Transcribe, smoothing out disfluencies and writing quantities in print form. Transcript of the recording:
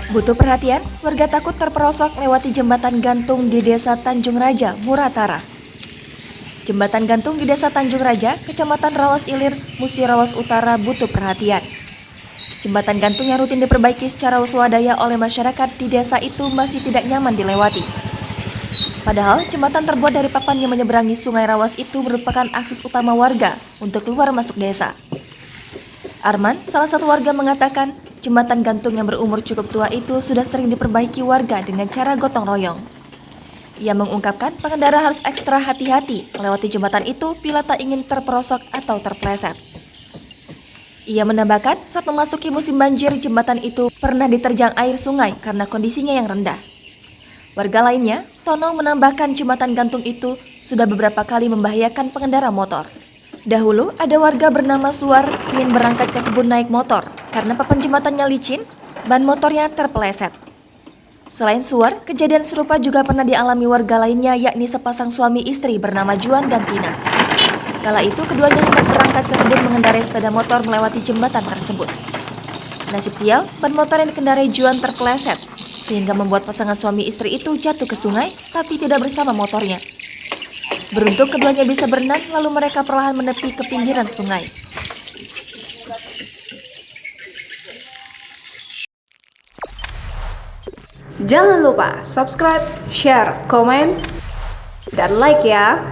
Butuh perhatian, warga takut terperosok lewati jembatan gantung di Desa Tanjung Raja, Muratara. Jembatan gantung di Desa Tanjung Raja, Kecamatan Rawas Ilir, Musi Rawas Utara butuh perhatian. Jembatan gantung yang rutin diperbaiki secara swadaya oleh masyarakat di desa itu masih tidak nyaman dilewati. Padahal, jembatan terbuat dari papan yang menyeberangi Sungai Rawas itu merupakan akses utama warga untuk keluar masuk desa. Arman, salah satu warga mengatakan, jembatan gantung yang berumur cukup tua itu sudah sering diperbaiki warga dengan cara gotong royong. Ia mengungkapkan pengendara harus ekstra hati-hati melewati jembatan itu bila tak ingin terperosok atau terpleset. Ia menambahkan saat memasuki musim banjir jembatan itu pernah diterjang air sungai karena kondisinya yang rendah. Warga lainnya, Tono, menambahkan jembatan gantung itu sudah beberapa kali membahayakan pengendara motor. Dahulu ada warga bernama Suar ingin berangkat ke kebun naik motor karena papan jembatannya licin, ban motornya terpeleset. Selain Suar, kejadian serupa juga pernah dialami warga lainnya yakni sepasang suami istri bernama Juan dan Tina. Kala itu keduanya hendak berangkat ke kebun mengendarai sepeda motor melewati jembatan tersebut. Nasib sial, ban motor yang dikendarai Juan terpeleset sehingga membuat pasangan suami istri itu jatuh ke sungai tapi tidak bersama motornya. Beruntung keduanya bisa berenang lalu mereka perlahan menepi ke pinggiran sungai. Jangan lupa subscribe, share, komen, dan like ya.